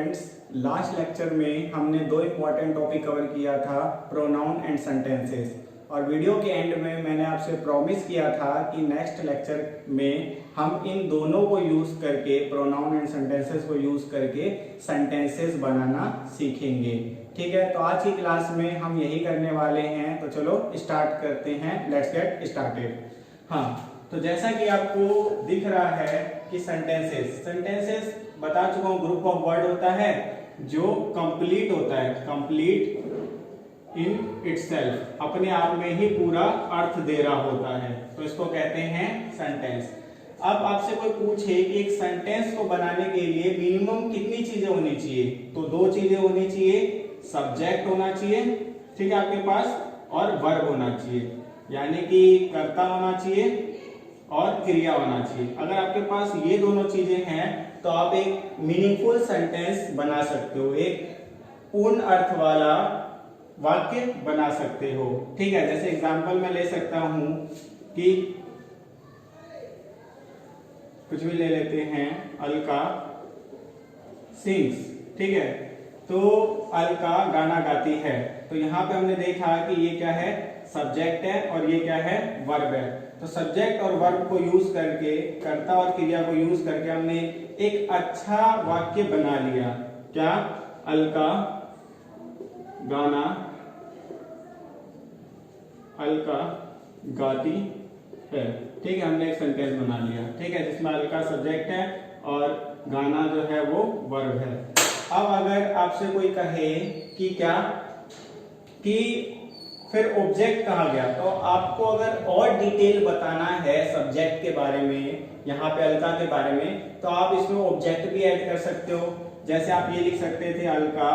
Students, last lecture में हमने दो इम्पॉर्टेंट टॉपिक कवर किया था, प्रोनाउन एंड सेंटेंसेस। और वीडियो के एंड में मैंने आपसे प्रॉमिस किया था कि नेक्स्ट लेक्चर में हम इन दोनों को यूज़ करके, प्रोनाउन एंड सेंटेंसेस को यूज़ करके सेंटेंसेस बनाना सीखेंगे। ठीक है, तो आज की क्लास में हम यही करने वाले हैं। तो चलो स्टार्ट करते हैं, लेट्स गेट स्टार्टेड। हाँ, तो जैसा कि आपको दिख रहा है कि सेंटेंसेस बता चुका हूं, ग्रुप ऑफ वर्ड होता है जो कंप्लीट होता है, कंप्लीट इन इटसेल्फ, अपने आप में ही पूरा अर्थ दे रहा होता है, तो इसको कहते हैं सेंटेंस। अब आपसे कोई पूछे कि एक सेंटेंस को बनाने के लिए मिनिमम कितनी चीजें होनी चाहिए, तो दो चीजें होनी चाहिए, सब्जेक्ट होना चाहिए, ठीक है आपके पास, और वर्ब होना चाहिए, यानी कि कर्ता होना चाहिए और क्रिया होना चाहिए। अगर आपके पास ये दोनों चीजें हैं तो आप एक मीनिंगफुल सेंटेंस बना सकते हो, एक पूर्ण अर्थ वाला वाक्य बना सकते हो। ठीक है, जैसे एग्जांपल मैं ले सकता हूं कि कुछ भी ले लेते हैं, अलका सिंग्स। ठीक है, तो अलका गाना गाती है, तो यहाँ पे हमने देखा कि ये क्या है, सब्जेक्ट है, और ये क्या है, वर्ब है। तो सब्जेक्ट और वर्ब को यूज करके, कर्ता और क्रिया को यूज करके हमने एक अच्छा वाक्य बना लिया। क्या? अलका गाती है। ठीक है, हमने एक सेंटेंस बना लिया। ठीक है, जिसमें अलका सब्जेक्ट है और गाना जो है वो वर्ब है। अब अगर आपसे कोई कहे कि क्या, कि फिर ऑब्जेक्ट कहाँ गया, तो आपको अगर और डिटेल बताना है सब्जेक्ट के बारे में, यहाँ पे अलका के बारे में, तो आप इसमें ऑब्जेक्ट भी ऐड कर सकते हो। जैसे आप ये लिख सकते थे, अलका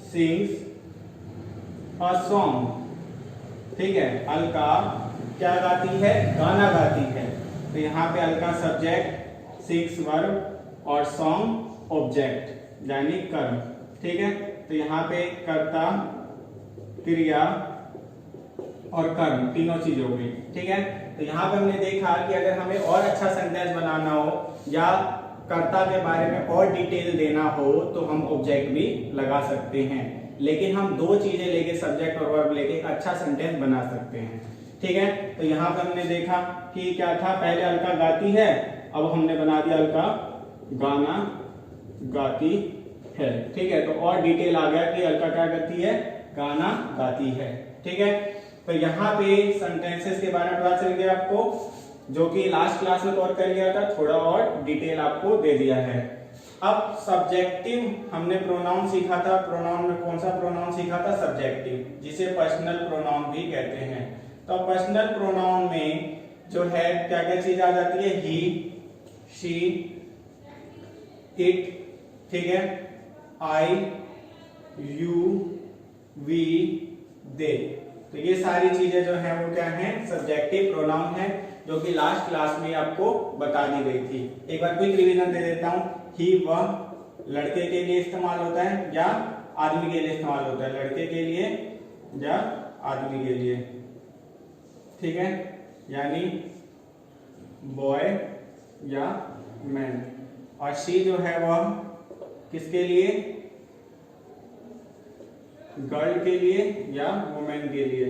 सिंग्स अ सॉन्ग। ठीक है, अलका क्या गाती है, गाना गाती है। तो यहाँ पे अलका सब्जेक्ट, सिंग्स वर्ब और सॉन्ग ऑब्जेक्ट यानी कर्म। ठीक है, तो यहाँ पे कर्ता, क्रिया और कर्म तीनों चीजें हो गई। ठीक है, तो यहाँ पे हमने देखा कि अगर हमें और अच्छा सेंटेंस बनाना हो या कर्ता के बारे में और डिटेल देना हो तो हम ऑब्जेक्ट भी लगा सकते हैं, लेकिन हम दो चीजें लेके, सब्जेक्ट और वर्ब लेके एक अच्छा सेंटेंस बना सकते हैं। ठीक है, तो यहाँ पे हमने देखा कि क्या था, पहले अलका गाती है, अब हमने बना दिया अलका गाना गाती है। ठीक है, तो और डिटेल आ गया कि अलका क्या करती है, गाना गाती है। ठीक है, तो यहाँ पे सेंटेंसेस के बारे में पता चल गया आपको, जो कि लास्ट क्लास में कवर कर लिया था, थोड़ा और डिटेल आपको दे दिया है। अब सब्जेक्टिव हमने प्रोनाउन सीखा था। प्रोनाउन में कौन सा प्रोनाउन सीखा था, सब्जेक्टिव, जिसे पर्सनल प्रोनाउन भी कहते हैं। तो पर्सनल प्रोनाउन में जो है क्या क्या चीज आ जाती है, ही, शी, इट, ठीक है, आई, यू, वी, दे। तो ये सारी चीजें जो है वो क्या है, सब्जेक्टिव प्रोनाउन है, जो कि लास्ट क्लास में आपको बता दी गई थी। एक बार क्विक रिवीजन दे देता हूं। ही, वह लड़के के लिए इस्तेमाल होता है या आदमी के लिए इस्तेमाल होता है, लड़के के लिए या आदमी के लिए। ठीक है, यानी बॉय या मैन। और शी जो है वह किसके लिए, गर्ल के लिए या वुमेन के लिए।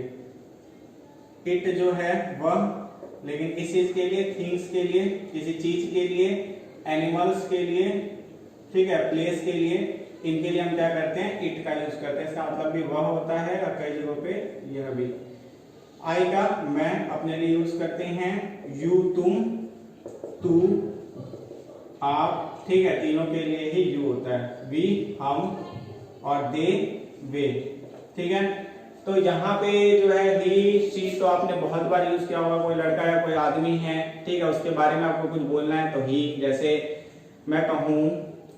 इट जो है वह, लेकिन किस चीज के लिए, थिंग्स के लिए, किसी चीज के लिए, एनिमल्स के लिए, ठीक है, प्लेस के लिए। इनके लिए हम क्या करते हैं, इट का यूज करते हैं। इसका मतलब भी वह होता है और कई जगहों पे यह भी। आई का मैं अपने लिए यूज करते हैं, यू तुम, तू आप, ठीक है, तीनों के लिए ही यू होता है। वी हम, और दे वे। ठीक है, तो यहाँ पे जो है ही, शी तो आपने बहुत बार यूज किया होगा, कोई लड़का है, कोई आदमी है, ठीक है, उसके बारे में आपको कुछ बोलना है तो ही। जैसे मैं कहूँ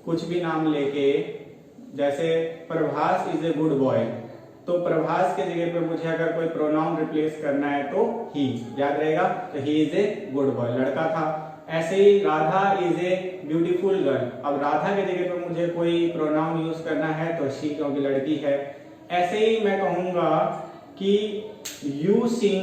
कुछ भी नाम लेके, जैसे Prabhas is a good boy, तो प्रभास के जगह पे मुझे अगर कोई प्रोनाउन रिप्लेस करना है तो ही, याद रहेगा, तो he is a good boy, लड़का था। ऐसे ही Radha is a beautiful girl, अब राधा के जगह पे मुझे कोई प्रोनाउन यूज करना है तो शी, क्योंकि लड़की है। ऐसे ही मैं कहूंगा कि यू सिंग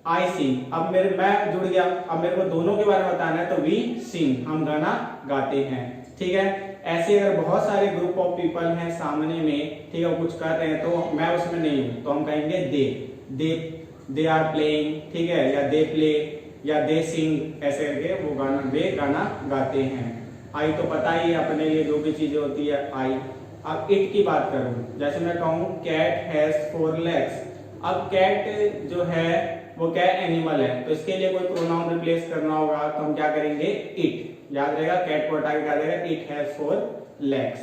आई सिंग, अब मैं जुड़ गया, अब मेरे को दोनों के बारे में बताना है तो वी सिंग, हम गाना गाते हैं। ठीक है, ऐसे अगर बहुत सारे ग्रुप ऑफ पीपल हैं सामने में, ठीक है, वो कुछ कर रहे हैं तो मैं उसमें नहीं हूं, तो हम कहेंगे दे आर प्लेइंग, ठीक है, या दे प्ले या दे सिंग, ऐसे करके वे गाना गाते हैं। आई तो पता ही है अपने लिए जो भी चीजें होती है आई। अब इट की बात करूं, जैसे मैं कहूं कैट हैज 4 legs। अब कैट जो है वो क्या एनिमल है, तो इसके लिए कोई प्रोनाउन रिप्लेस करना होगा तो हम क्या करेंगे इट। याद रहेगा, कैट को हटा के क्या देगा, इट हैज 4 legs।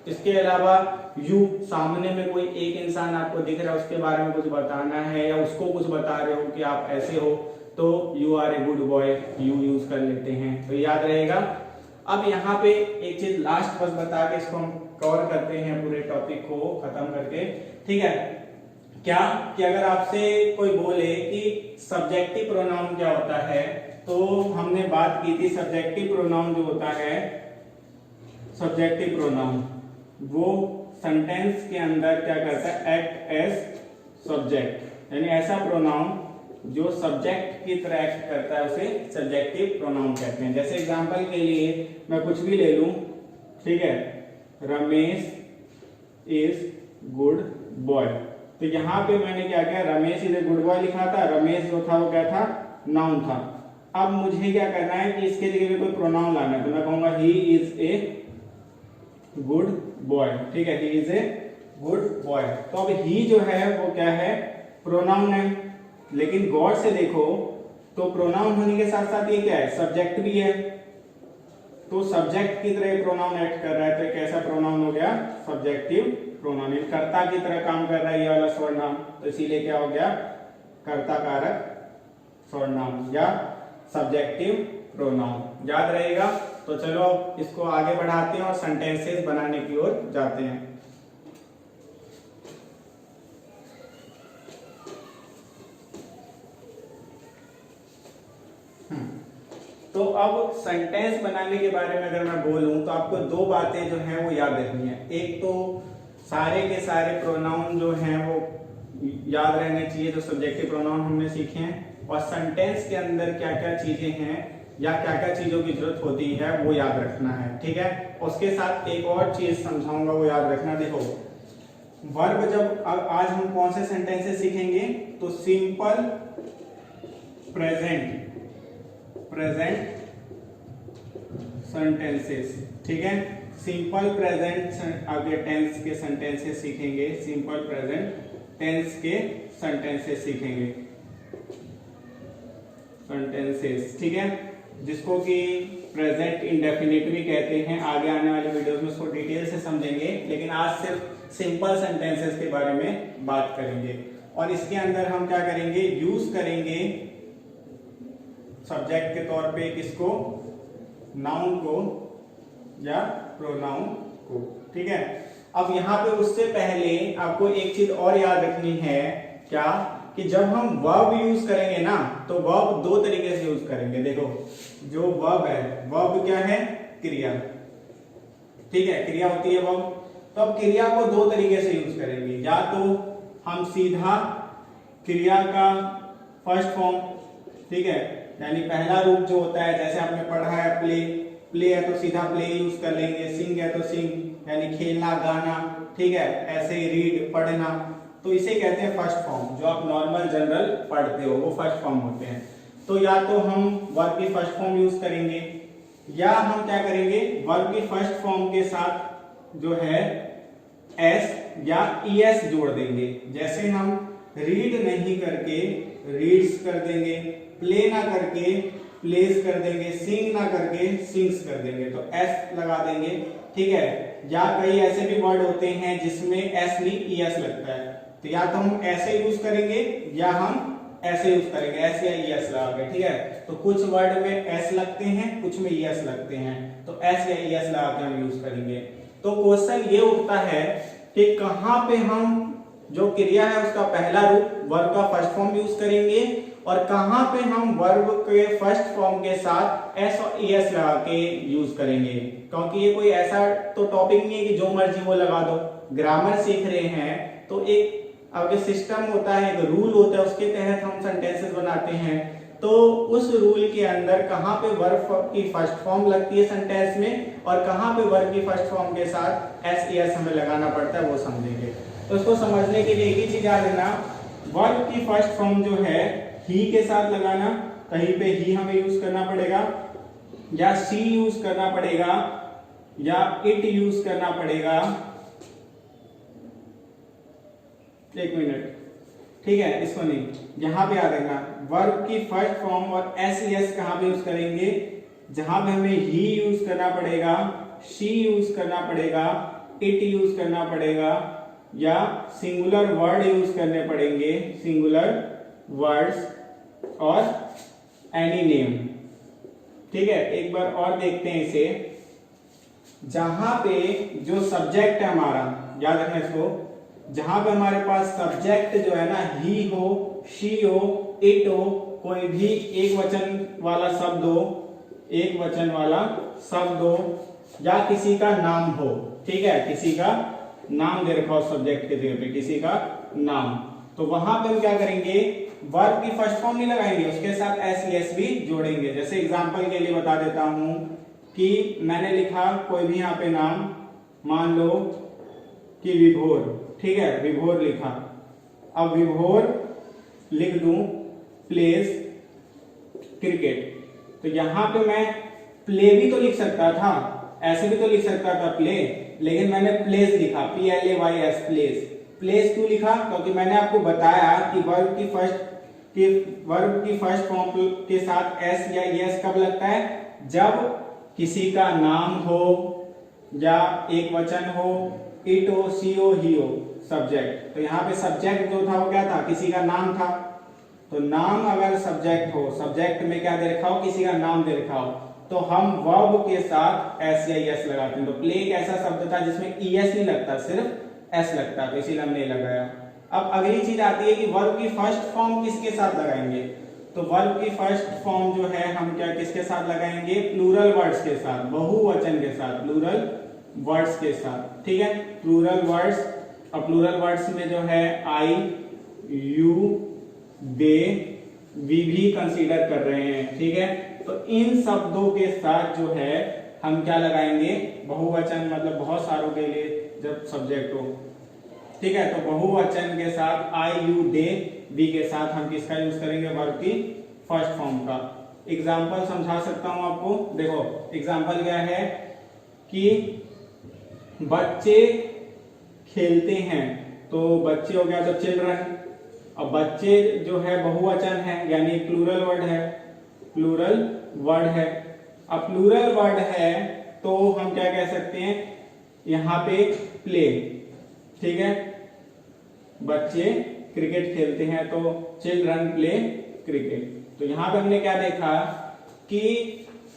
इसके अलावा यू, सामने में कोई एक इंसान आपको दिख रहा है, उसके बारे में कुछ बताना है या उसको कुछ बता रहे हो कि आप ऐसे हो, तो you are a good boy, you use कर लेते हैं, तो याद रहेगा। अब यहाँ पे एक चीज लास्ट बस बता के इसको हम कवर करते हैं, पूरे टॉपिक को खत्म करके, ठीक है। क्या कि अगर आपसे कोई बोले कि सब्जेक्टिव प्रोनाउन क्या होता है, तो हमने बात की थी सब्जेक्टिव प्रोनाउन जो होता है, सब्जेक्टिव प्रोनाउन वो सेंटेंस के अंदर क्या करता है, एक्ट एज सब्जेक्ट, यानी ऐसा प्रोनाउन जो सब्जेक्ट की तरह एक्ट करता है उसे सब्जेक्टिव प्रोनाउन कहते हैं। जैसे एग्जांपल के लिए मैं कुछ भी ले लूं, ठीक है, रमेश इज गुड बॉय, तो यहां पे मैंने क्या किया, Ramesh is a good boy लिखा था, रमेश जो था वो क्या था, नाउन था। अब मुझे क्या करना है कि इसके जगह पे कोई प्रोनाउन लाना है, तो मैं कहूंगा ही इज ए गुड बॉय, ठीक है, ही इज ए गुड बॉय। तो अब ही जो है वो क्या है, प्रोनाउन है, लेकिन गौर से देखो तो प्रोनाउन होने के साथ साथ ये क्या है, सब्जेक्ट भी है, तो सब्जेक्ट की तरह प्रोनाउन एक्ट कर रहा है, तो कैसा प्रोनाउन हो गया, सब्जेक्टिव प्रोनाउन, कर्ता की तरह काम कर रहा है ये वाला सर्वनाम, तो इसीलिए क्या हो गया, कर्ता कारक सर्वनाम या सब्जेक्टिव प्रोनाउन। याद रहेगा। तो चलो इसको आगे बढ़ाते हैं और सेंटेंसेस बनाने की ओर जाते हैं। तो अब सेंटेंस बनाने के बारे में अगर मैं बोलूं तो आपको दो बातें जो हैं वो याद रखनी है। एक तो सारे के सारे प्रोनाउन जो हैं वो याद रहने चाहिए जो सब्जेक्टिव प्रोनाउन हमने सीखे हैं, और सेंटेंस के अंदर क्या क्या चीजें हैं या क्या क्या चीजों की जरूरत होती है वो याद रखना है, ठीक है। उसके साथ एक और चीज समझाऊंगा वो याद रखना। देखो वर्ब, जब आज हम कौन से सेंटेंसेस सीखेंगे, तो सिंपल प्रेजेंट सेंटेंसेस, ठीक है। सिंपल प्रेजेंट आगे टेंस के सेंटेंसेस सीखेंगे, सिंपल प्रेजेंट टेंस के सेंटेंसेस सीखेंगे, सेंटेंसेस, ठीक है, जिसको कि प्रेजेंट इंडेफिनिट भी कहते हैं। आगे आने वाले वीडियोस में उसको डिटेल से समझेंगे, लेकिन आज सिर्फ सिंपल सेंटेंसेस के बारे में बात करेंगे। और इसके अंदर हम क्या करेंगे, यूज करेंगे सब्जेक्ट के तौर पे किसको, नाउन को या प्रोनाउन को, ठीक है। अब यहाँ पे उससे पहले आपको एक चीज और याद रखनी है, क्या कि जब हम वर्ब यूज करेंगे ना, तो वर्ब दो तरीके से यूज करेंगे। देखो जो वर्ब है, वर्ब क्या है, क्रिया, ठीक है, क्रिया होती है वर्ब। तो अब क्रिया को दो तरीके से यूज करेंगे, या तो हम सीधा क्रिया का फर्स्ट फॉर्म, ठीक है, यानी पहला रूप जो होता है, जैसे आपने पढ़ा है प्ले है तो सीधा प्ले यूज कर लेंगे, सिंग है तो सिंग यानी खेलना गाना, ठीक है, ऐसे रीड पढ़ना, तो इसे कहते हैं फर्स्ट फॉर्म। जो आप नॉर्मल जनरल पढ़ते हो वो फर्स्ट फॉर्म होते हैं। तो या तो हम वर्ब की फर्स्ट फॉर्म यूज करेंगे, या हम क्या करेंगे, वर्ब की फर्स्ट फॉर्म के साथ जो है एस या ईएस जोड़ देंगे। जैसे हम रीड नहीं करके रीड्स कर देंगे, प्ले ना करके प्लेस कर देंगे, सिंग ना करके सिंग्स कर देंगे, तो एस लगा देंगे, ठीक है। या कई ऐसे भी वर्ड होते हैं जिसमें एस नहीं ईएस लगता है, तो या तो हम ऐसे यूज करेंगे या हम ऐसे यूज करेंगे, एस या ईएस लगा के, ठीक है। तो कुछ वर्ड में एस लगते हैं, कुछ में ईएस लगते हैं, तो एस या ईएस लगा के हम यूज करेंगे। तो क्वेश्चन ये उठता है कि कहां पे हम जो क्रिया है उसका पहला रूप वर्ब का फर्स्ट फॉर्म यूज करेंगे, और कहां पे हम वर्ब के फर्स्ट फॉर्म के साथ एस और ईएस लगा के यूज करेंगे। क्योंकि ये कोई ऐसा तो टॉपिक नहीं है कि जो मर्जी वो लगा दो। ग्रामर सीख रहे हैं तो एक आगे सिस्टम होता है, एक रूल होता है, उसके तहत हम सेंटेंसेस बनाते हैं। तो उस रूल के अंदर कहाँ पे वर्ब की फर्स्ट फॉर्म लगती है सेंटेंस में और कहाँ पे वर्ब की फर्स्ट फॉर्म के साथ एस ई एस हमें लगाना पड़ता है वो समझेंगे। तो इसको समझने के लिए एक ही चीज याद रखना, वर्ब की फर्स्ट फॉर्म जो है ही के साथ लगाना, कहीं पे ही हमें यूज करना पड़ेगा या शी यूज करना पड़ेगा या इट यूज करना पड़ेगा। एक मिनट, ठीक है, इसको नहीं, यहां पे याद रखना वर्ब की फर्स्ट फॉर्म और एस ई एस कहां पे यूज करेंगे, जहां पे हमें ही यूज करना पड़ेगा, शी यूज करना पड़ेगा, इट यूज करना पड़ेगा या सिंगुलर वर्ड यूज करने पड़ेंगे, सिंगुलर वर्ड्स और एनी नेम। ठीक है, एक बार और देखते हैं इसे, जहां पे जो सब्जेक्ट है हमारा, याद रखना इसको, जहां पे हमारे पास सब्जेक्ट जो है ना ही हो, शी हो, इट हो, कोई भी एक वचन वाला शब्द हो, एक वचन वाला शब्द हो या किसी का नाम हो, ठीक है, किसी का नाम दे रखा हो सब्जेक्ट के जगह पे, किसी का नाम, तो वहां पे हम क्या करेंगे, वर्ब की फर्स्ट फॉर्म नहीं लगाएंगे, उसके साथ एस ई एस भी जोड़ेंगे। जैसे एग्जांपल के लिए बता देता हूं कि मैंने लिखा कोई भी यहाँ पे नाम, मान लो कि विभोर, ठीक है, विभोर लिखा, अब विभोर लिख दूं प्लेज क्रिकेट, तो यहां पे मैं प्ले भी तो लिख सकता था, ऐसे भी तो लिख सकता था प्ले, लेकिन मैंने प्लेस लिखा, PLAYS प्लेस। प्लेस क्यों लिखा, क्योंकि मैंने आपको बताया कि वर्ब की फर्स्ट फॉर्म के साथ एस या एस कब लगता है, जब किसी का नाम हो या एक वचन हो, इट हो, सी हो, ही हो, सब्जेक्ट। तो यहाँ पे सब्जेक्ट जो था वो क्या था, किसी का नाम था, तो नाम अगर सब्जेक्ट हो, सब्जेक्ट में क्या दे रखा हो, किसी का नाम दे रखा हो, तो हम वर्ब के साथ एस या एस लगाते हैं। तो प्ले एक ऐसा शब्द था जिसमें ईएस नहीं लगता, सिर्फ एस लगता, तो इसीलिए हमने लगाया। अब अगली चीज आती है कि वर्ब की फर्स्ट फॉर्म किसके साथ लगाएंगे, तो वर्ब की फर्स्ट फॉर्म जो है हम क्या किसके साथ लगाएंगे, प्लूरल वर्ड्स के साथ, बहुवचन के साथ, प्लूरल वर्ड्स के साथ, ठीक है, प्लूरल वर्ड्स। अब प्लूरल वर्ड्स में जो है आई, यू, दे, वी भी कंसीडर कर रहे हैं, ठीक है, तो इन शब्दों के साथ जो है हम क्या लगाएंगे, बहुवचन, मतलब बहुत सारों के लिए जब सब्जेक्ट हो, ठीक है, तो बहुवचन के साथ आई, यू, दे, वी के साथ हम किसका यूज करेंगे, वर्ब की फर्स्ट फॉर्म का। एग्जाम्पल समझा सकता हूं आपको, देखो एग्जाम्पल क्या है कि बच्चे खेलते हैं, तो बच्चे हो गया तो चिल्ड्रन, अब बच्चे जो है बहुवचन है यानी प्लूरल वर्ड है, प्लूरल वर्ड है। अब प्लूरल वर्ड है तो हम क्या कह सकते हैं, यहां पे प्ले, ठीक है, बच्चे क्रिकेट खेलते हैं तो चिल्ड्रन प्ले क्रिकेट। तो यहां पे हमने क्या देखा कि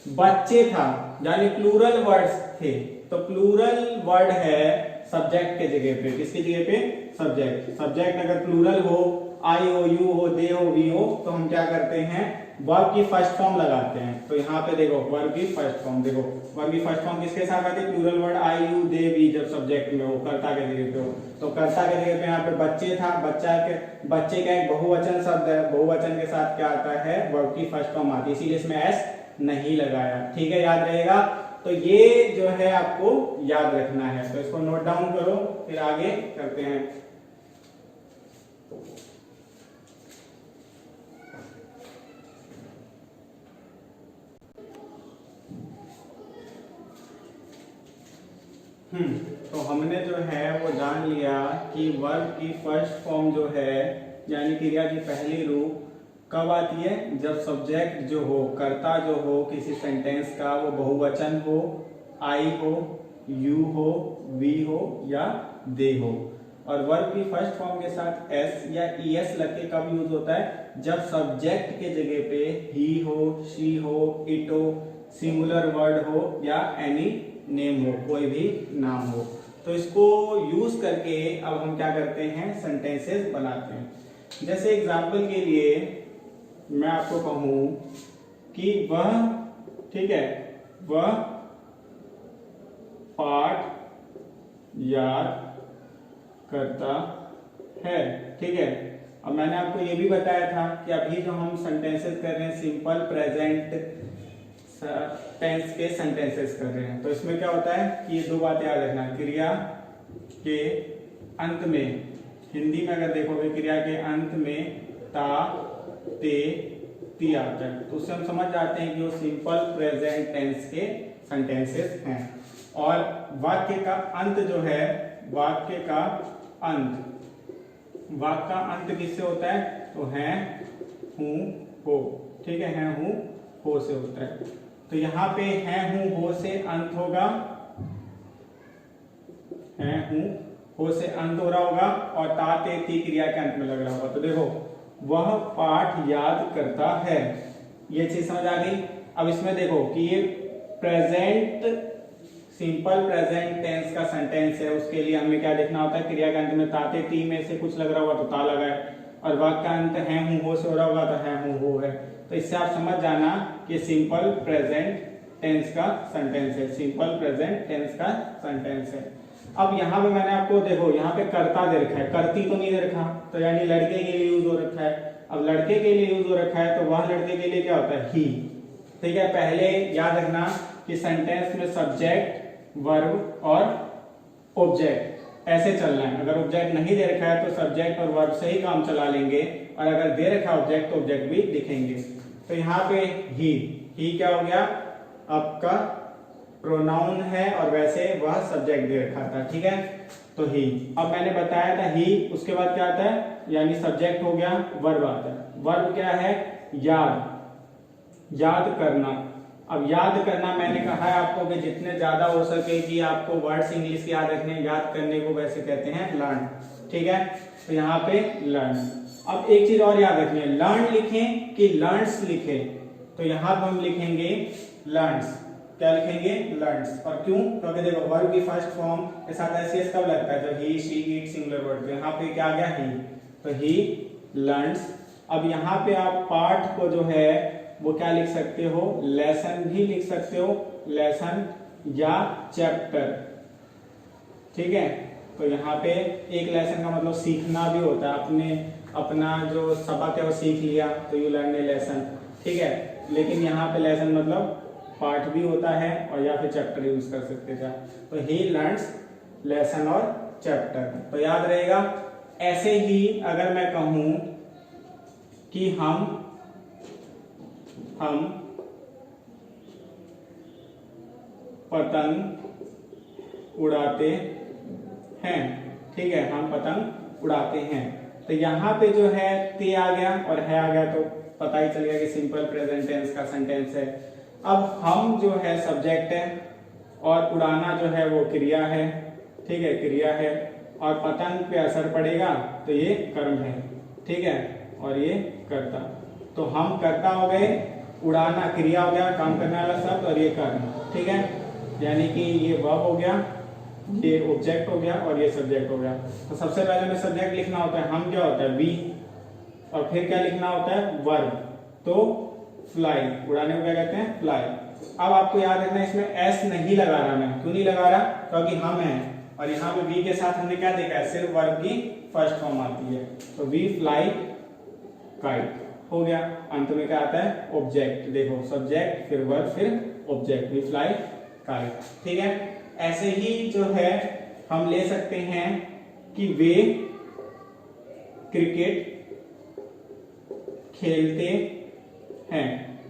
बच्चे था यानी प्लूरल वर्ड्स थे, तो प्लूरल वर्ड है सब्जेक्ट के जगह पे, किसकी जगह पे, सब्जेक्ट। सब्जेक्ट अगर प्लूरल हो, आई हो, यू हो, दे हो, वी हो, तो हम क्या करते हैं, वर्ब की फर्स्ट फॉर्म लगाते हैं। तो यहाँ पे देखो वर्ब की फर्स्ट फॉर्म, देखो वर्ब की फर्स्ट फॉर्म किसके साथ आती है, plural word I, you, they, we जब सब्जेक्ट में हो, कर्ता के जगह पे हो, तो कर्ता के जगह पे यहाँ पे बच्चे था, बच्चे का एक बहुवचन शब्द है, बहुवचन के साथ क्या आता है, वर्ब की फर्स्ट फॉर्म आती है, इसीलिए इसमें एस नहीं लगाया, ठीक है, याद रहेगा। तो ये जो है आपको याद रखना है, तो इसको नोट डाउन करो, फिर आगे करते हैं। तो हमने जो है वो जान लिया कि वर्ब की फर्स्ट फॉर्म जो है यानी क्रिया की पहली रूप कब आती है, जब सब्जेक्ट जो हो, कर्ता जो हो किसी सेंटेंस का, वो बहुवचन हो, आई हो, यू हो, वी हो या दे हो। और वर्ब की फर्स्ट फॉर्म के साथ एस या ईएस लग के कब यूज होता है, जब सब्जेक्ट के जगह पे ही हो, शी हो, इट हो, सिंगुलर वर्ड हो या एनी नेम हो, कोई भी नाम हो। तो इसको यूज करके अब हम क्या करते हैं, सेंटेंसेस बनाते हैं। जैसे एग्जांपल के लिए मैं आपको कहूं कि वह, ठीक है, वह पाठ याद करता है, ठीक है, अब मैंने आपको ये भी बताया था कि अभी जो हम सेंटेंसेस कर रहे हैं सिंपल प्रेजेंट टेंस के सेंटेंसेस कर रहे हैं, तो इसमें क्या होता है कि ये दो बातें याद रखना। क्रिया के अंत में, हिंदी में अगर देखोगे क्रिया के अंत में ता ते ती आता है, तो उससे हम समझ जाते हैं कि वो सिंपल प्रेजेंट टेंस के सेंटेंसेस हैं। और वाक्य का अंत जो है, वाक्य का अंत, वाक्य का अंत किससे होता है? तो है, हूं, हो। ठीक है, हूं, हो से होता है। तो यहाँ पे है, हूं, हो से अंत होगा, है, हूं, हो से अंत हो रहा होगा और ता ते ती क्रिया के अंत में लग रहा होगा। तो देखो, वह पाठ याद करता है, ये चीज समझ आ गई। अब इसमें देखो कि ये प्रेजेंट, सिंपल प्रेजेंट टेंस का सेंटेंस है, उसके लिए हमें क्या लिखना होता है? क्रिया के अंत में ता ते ती में से कुछ लग रहा होगा तो ता लगा है, और वाक्य का अंत है, हूं, हो से हो रहा होगा तो है, हूं, हो है। तो इससे आप समझ जाना कि सिंपल प्रेजेंट टेंस का सेंटेंस है, सिंपल प्रेजेंट टेंस का सेंटेंस है। अब यहाँ पे मैंने आपको देखो, यहाँ पे कर्ता दे रखा है, करती तो नहीं दे रखा, तो यानी लड़के के लिए यूज हो रखा है। अब लड़के के लिए यूज हो रखा है तो वह लड़के के लिए क्या होता है? ही। ठीक है, पहले याद रखना कि सेंटेंस में सब्जेक्ट, वर्ब और ऑब्जेक्ट ऐसे चलना है। अगर ऑब्जेक्ट नहीं दे रखा है तो सब्जेक्ट और वर्ब से ही काम चला लेंगे, और अगर दे रखा है ऑब्जेक्ट तो ऑब्जेक्ट भी लिखेंगे। तो यहाँ पे ही क्या हो गया? आपका प्रोनाउन है और वैसे वह सब्जेक्ट दे रखा था। ठीक है, तो ही। अब मैंने बताया था ही, उसके बाद क्या आता है? यानी सब्जेक्ट हो गया, वर्ब आता है। वर्ब क्या है? याद, याद करना। अब याद करना मैंने कहा है आपको कि जितने ज्यादा हो सके कि आपको वर्ड्स इंग्लिश याद रखने, याद करने को वैसे कहते हैं लर्न। ठीक है, तो यहाँ पे लर्न। अब एक चीज और याद रखनी है, लर्न लिखें कि लर्न्स लिखें? तो यहाँ पर हम लिखेंगे लर्न्स। क्या लिखेंगे? लर्न्स। और क्यों? क्योंकि देखो वर्ब की फर्स्ट फॉर्म के साथ एस कब लगता है? जब ही, शी, इट सिंगुलर वर्ड। तो यहाँ पे क्या आ गया? ही। तो ही लर्न्स। अब यहाँ पे आप पाठ को जो है वो क्या लिख सकते हो? लेसन भी लिख सकते हो, लेसन या चैप्टर। ठीक है, तो यहाँ पे एक लेसन का मतलब सीखना भी होता है। आपने अपना जो सबक है वो सीख लिया तो यू लर्न ए लेसन। ठीक है, लेकिन यहाँ पे लेसन मतलब पाठ भी होता है और या फिर चैप्टर यूज कर सकते थे। तो ही लर्न्स लेसन और चैप्टर, तो याद रहेगा। ऐसे ही अगर मैं कहूं कि हम पतंग उड़ाते हैं। ठीक है, हम पतंग उड़ाते हैं। तो यहाँ पे जो है ते आ गया और है आ गया, तो पता ही चल गया कि सिंपल प्रेजेंट टेंस का सेंटेंस है। अब हम जो है सब्जेक्ट है और उड़ाना जो है वो क्रिया है। ठीक है, क्रिया है, और पतंग पे असर पड़ेगा तो ये कर्म है। ठीक है, और ये कर्ता। तो हम कर्ता हो गए, उड़ाना क्रिया हो गया, काम करने वाला शब्द, और ये कर्म। ठीक है, यानी कि ये वर्ब हो गया, ये ऑब्जेक्ट हो गया और ये सब्जेक्ट हो गया। तो सबसे पहले में सब्जेक्ट लिखना होता है, हम क्या होता है? वी। और फिर क्या लिखना होता है? वर्ब। तो फ्लाई, उड़ाने को क्या कहते हैं? फ्लाई। अब आपको याद रखना इसमें एस नहीं लगा रहा मैं। क्यों नहीं लगा रहा? क्योंकि हम हैं, और यहाँ पे वी के साथ हमने क्या देखा है? सिर्फ वर्ब की फर्स्ट फॉर्म आती है। तो वी फ्लाई काइट हो गया। अंत में क्या आता है? ऑब्जेक्ट। देखो, सब्जेक्ट फिर वर्ब फिर ऑब्जेक्ट, वी फ्लाई काइट। ठीक है, ऐसे ही जो है हम ले सकते हैं कि वे क्रिकेट खेलते हैं।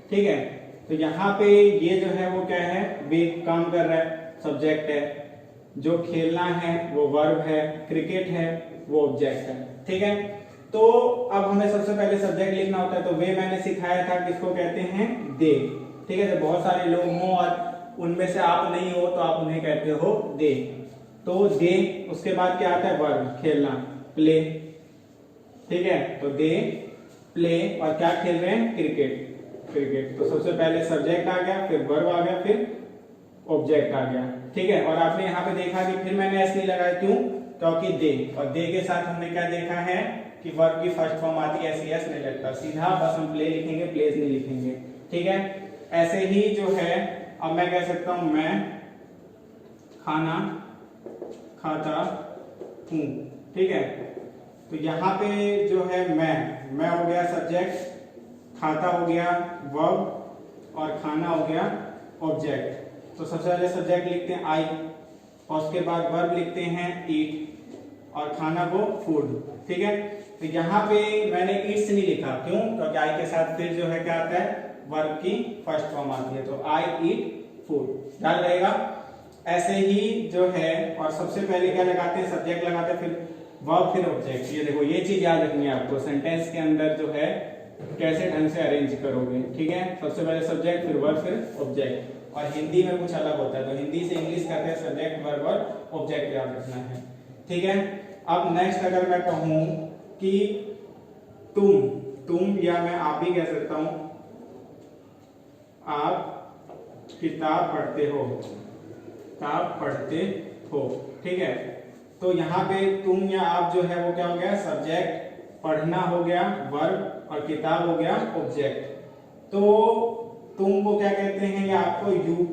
ठीक है, तो यहाँ पे ये जो है वो क्या है? वे काम कर रहा है, सब्जेक्ट है। जो खेलना है वो वर्ब है, क्रिकेट है वो ऑब्जेक्ट है। ठीक है, तो अब हमें सबसे पहले सब्जेक्ट लिखना होता है। तो वे मैंने सिखाया था किसको कहते हैं? दे। ठीक है, जब बहुत सारे लोग हों और उनमें से आप नहीं हो तो आप उन्हें कहते हो दे। तो दे, उसके बाद क्या आता है? वर्ब, खेलना, प्ले। ठीक है, तो दे प्ले, और क्या खेल रहे हैं? Cricket, cricket. तो सबसे पहले सब्जेक्ट आ गया, फिर वर्ब आ गया, फिर ऑब्जेक्ट आ गया। ठीक है, और आपने यहाँ पे देखा कि फिर मैंने ऐसे नहीं लगाया, क्यों? क्योंकि दे, और दे के साथ हमने क्या देखा है कि वर्ब की फर्स्ट फॉर्म आती है, एस नहीं लगता, सीधा बस हम प्ले लिखेंगे, प्लेज नहीं लिखेंगे। ठीक है, ऐसे ही जो है अब मैं कह सकता हूं मैं खाना खाता हूं। ठीक है, तो यहाँ पे जो है मैं हो गया सब्जेक्ट, खाता हो गया वर्ब और खाना हो गया ऑब्जेक्ट। तो सबसे पहले सब्जेक्ट लिखते हैं आई, और उसके बाद वर्ब लिखते हैं ईट और खाना को फूड। ठीक है, तो यहाँ पे मैंने ईट्स नहीं लिखा, क्यों? क्योंकि आई के साथ फिर जो है क्या आता है, वर्ब की फर्स्ट फॉर्म आती है, तो आई ईट फूड, ध्यान रहेगा। ऐसे ही जो है, और सबसे पहले क्या लगाते हैं, सब्जेक्ट लगाते हैं, फिर वर्ब फिर ऑब्जेक्ट। ये देखो, ये चीज याद रखनी है आपको, सेंटेंस के अंदर जो है कैसे ढंग से अरेंज करोगे। ठीक है, सबसे पहले सब्जेक्ट, फिर वर्ब, फिर ऑब्जेक्ट। और हिंदी में कुछ अलग होता है, तो हिंदी से इंग्लिश करते हैं सब्जेक्ट वर्ब और ऑब्जेक्ट याद रखना है। ठीक है, अब नेक्स्ट अगर मैं कहूं कि तुम या मैं आप भी कह सकता हूं, आप किताब पढ़ते हो, किताब पढ़ते हो। ठीक है, तो यहाँ पे तुम या आप जो है वो क्या हो गया, सब्जेक्ट, पढ़ना हो गया वर्ब और किताब हो गया ऑब्जेक्ट। तो तुम को क्या कहते हैं, या आपको यू,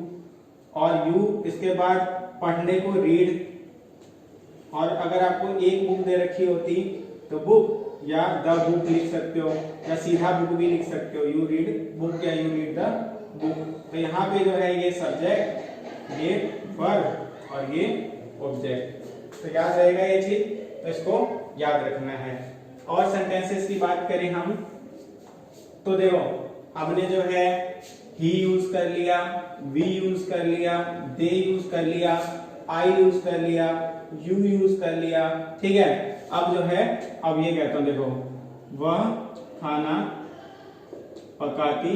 और यू इसके बाद पढ़ने को रीड, और अगर आपको एक बुक दे रखी होती तो बुक या द बुक लिख सकते हो, या सीधा बुक भी लिख सकते हो, यू रीड बुक या यू रीड द बुक। तो यहाँ पे जो है ये सब्जेक्ट, ये वर्ब और ये ऑब्जेक्ट। तो याद रहेगा ये चीज, तो इसको याद रखना है। और सेंटेंसेस की बात करें हम, तो देखो हमने जो है ही यूज कर लिया, वी यूज कर लिया, दे यूज कर लिया, आई यूज कर लिया, यू यूज कर लिया। ठीक है, अब जो है, अब ये कहता हूं, देखो वह खाना पकाती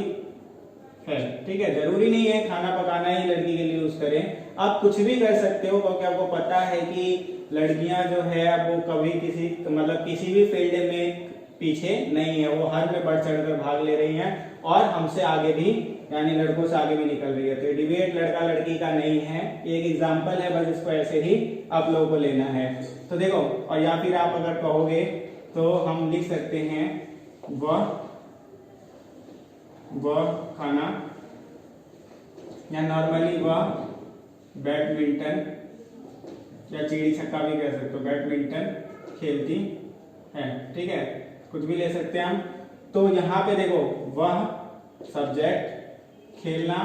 है। ठीक है, जरूरी नहीं है खाना पकाना ही लड़की के लिए यूज करें, आप कुछ भी कर सकते हो, क्योंकि आपको पता है कि लड़कियां जो है वो कभी किसी मतलब किसी भी फील्ड में पीछे नहीं है, वो हर में बढ़ चढ़कर भाग ले रही हैं, और हमसे आगे भी, यानी लड़कों से आगे भी निकल रही है। तो डिबेट लड़का लड़की का नहीं है, एक एग्जाम्पल है बस, इसको ऐसे ही आप लोगों को लेना है। तो देखो, और या फिर आप अगर कहोगे तो हम लिख सकते हैं वह खाना, या नॉर्मली वह बैडमिंटन या चिड़ी छक्का भी कह सकते हो, बैडमिंटन खेलती है। ठीक है, कुछ भी ले सकते हैं हम। तो यहाँ पे देखो, वह सब्जेक्ट, खेलना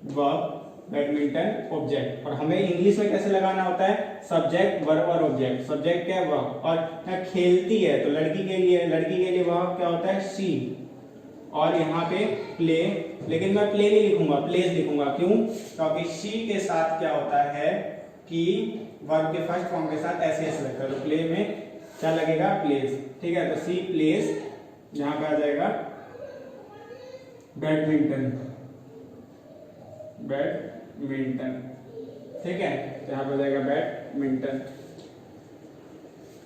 वर्ब, बैडमिंटन ऑब्जेक्ट। और हमें इंग्लिश में कैसे लगाना होता है, सब्जेक्ट वर्ब और ऑब्जेक्ट। सब्जेक्ट क्या है, वर्ब, और यहाँ खेलती है तो लड़की के लिए वर्ब क्या होता है, शी, और यहाँ पे प्ले, लेकिन मैं प्ले नहीं लिखूंगा, प्लेस लिखूंगा। क्यों? क्योंकि शी के साथ क्या होता है कि वर्ब के फर्स्ट फॉर्म के साथ एस लगता है, तो प्ले में क्या लगेगा, प्लेस। ठीक है, तो सी प्लेस, यहाँ पे आ जाएगा बैडमिंटन, ठीक है, तो यहाँ पे आ जाएगा बैडमिंटन।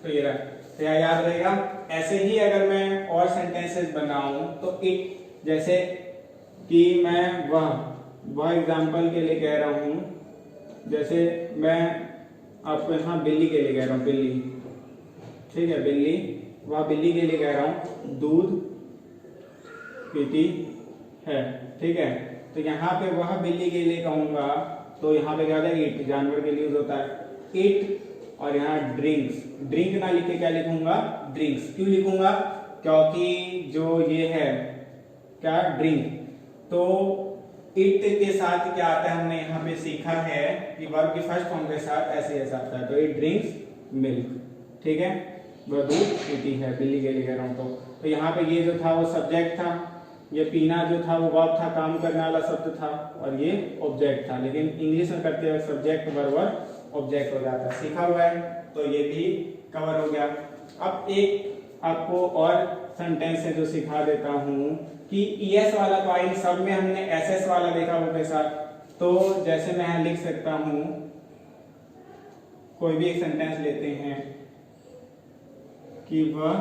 तो ये रहा, तो यहाँ याद रहेगा। ऐसे ही अगर मैं और सेंटेंसेस बनाऊं तो इट, जैसे कि मैं वह एग्जाम्पल के लिए कह रहा हूं, जैसे मैं आपको यहाँ बिल्ली के लिए कह रहा हूँ, बिल्ली। ठीक है, बिल्ली, वह बिल्ली के लिए कह रहा हूँ दूध पीती है। ठीक है, तो यहाँ पे वह बिल्ली के लिए कहूंगा तो यहाँ पे क्या होता है, इट, जानवर के लिए यूज होता है इट। और यहाँ ड्रिंक्स, ड्रिंक ना लिख के क्या लिखूंगा, ड्रिंक्स। क्यों लिखूंगा, क्योंकि जो ये है क्या, ड्रिंक, तो इट के साथ क्या आता है, हमने यहाँ पे सीखा है कि वर्ब की फर्स्ट फॉर्म के साथ ऐसे आता है, तो इट ड्रिंक्स मिल्क। ठीक है, वह दूध पीती है, बिल्ली के लिए कह रहा हूँ। तो यहाँ पे ये जो था वो सब्जेक्ट था, ये पीना जो था वो वर्ब था, काम करने वाला शब्द था, और ये ऑब्जेक्ट था। लेकिन इंग्लिश में करते हुए सब्जेक्ट वर्ब ऑब्जेक्ट हो जाता है, सीखा हुआ है, तो ये भी कवर हो गया। अब एक आपको और सेंटेंस है जो सिखा देता हूं कि ईएस वाला, तो इन सब में हमने एसएस वाला देखा वो के साथ। तो जैसे मैं यहाँ लिख सकता हूं, कोई भी एक सेंटेंस लेते हैं कि वह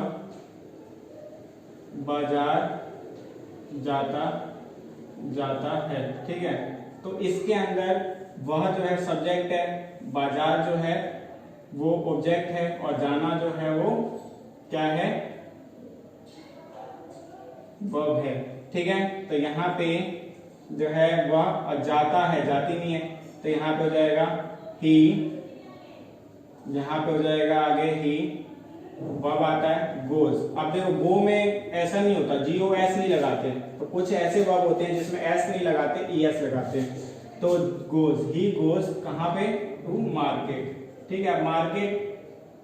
बाजार जाता है। ठीक है, तो इसके अंदर वह जो है सब्जेक्ट है, बाजार जो है वो ऑब्जेक्ट है, और जाना जो है वो क्या है, वर्ब है। ठीक है, तो यहाँ पे जो है वह जाता है, जाती नहीं है, तो यहाँ पे हो जाएगा ही, यहाँ पे हो जाएगा आगे ही, वर्ब आता है गोज। अब देखो गो में ऐसा नहीं होता, GOS नहीं लगाते, तो कुछ ऐसे वर्ब होते हैं जिसमें एस नहीं लगाते, ES लगाते हैं। तो गोज, ही गोज कहाँ पे, टू मार्केट। ठीक है, मार्केट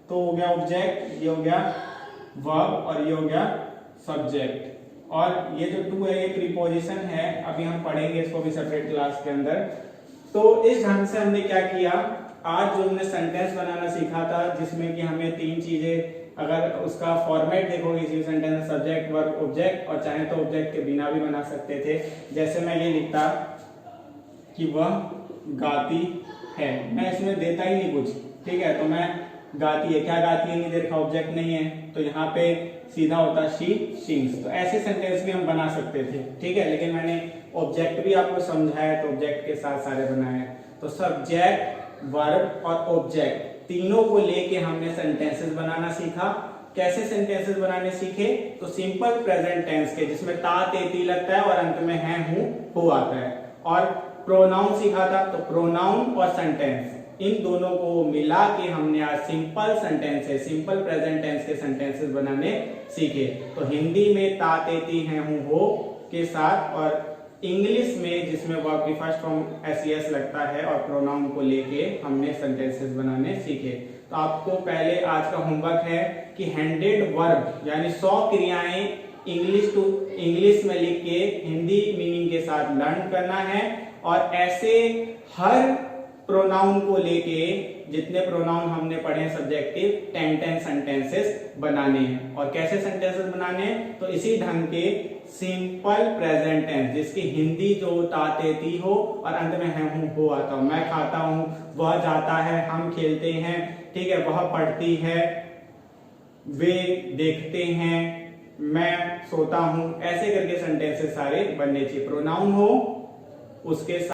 तो हो गया ऑब्जेक्ट, ये हो गया वर्ब और ये हो गया सब्जेक्ट। और ये जो टू है ये प्रीपोजिशन है, अभी हम पढ़ेंगे इसको भी सेपरेट क्लास के अंदर। तो इस ढंग से हमने क्या किया, आज जो हमने सेंटेंस बनाना सीखा था, जिसमें कि हमें तीन चीजें, अगर उसका फॉर्मेट देखोगे इसी सेंटेंस में, सब्जेक्ट वर्ब ऑब्जेक्ट, और चाहे तो ऑब्जेक्ट के बिना भी बना सकते थे। जैसे मैं ये लिखता कि वह गाती है, मैं इसमें देता ही नहीं कुछ, ठीक है, तो मैं गाती है, क्या गाती है नहीं दे रखा, ऑब्जेक्ट नहीं है, तो यहाँ पे सीधा होता शी सिंग्स। तो ऐसे सेंटेंस भी हम बना सकते थे, ठीक है, लेकिन मैंने ऑब्जेक्ट भी आपको समझाया तो ऑब्जेक्ट के साथ सारे बनाए। तो सब्जेक्ट वर्ब और ऑब्जेक्ट तीनों को लेके हमने सेंटेंसेस बनाना सीखा। कैसे सेंटेंसेस बनाने सीखे, तो सिंपल प्रेजेंट टेंस के, जिसमें ता ते ती लगता है और अंत में है हूं हो आता है। और प्रोनाउन सीखा था, तो प्रोनाउन और सेंटेंस इन दोनों को मिला के हमने आज simple sentences, simple present tense के सेंटेंसेस बनाने सीखे। तो हिंदी में ता ते ती है हूं हो के साथ, और इंग्लिश में जिसमें वर्ब की फर्स्ट फॉर्म SES लगता है और प्रोनाउन को लेके हमने सेंटेंसेस बनाने सीखे। तो आपको पहले आज का होमवर्क है कि हैंडेड वर्ब यानी 100 क्रियाएं इंग्लिश टू इंग्लिश में लिख के हिंदी मीनिंग के साथ लर्न करना है। और ऐसे हर प्रोनाउन को लेके जितने प्रोनाउन हमने पढ़े हैं सब्जेक्टिव 10 सेंटेंसेस बनाने हैं। और कैसे सेंटेंसेस बनाने हैं, तो इसी ढंग के सिंपल प्रेजेंट टेंस, जिसकी हिंदी जो ताते ती हो और अंत में है हूं हो आता हूं। मैं खाता हूं, वह जाता है, हम खेलते हैं, ठीक है, वह पढ़ती है, वे देखते हैं, मैं सोता हूं, ऐसे करके सेंटेंसेस सारे बनने चाहिए। प्रोनाउन हो उसके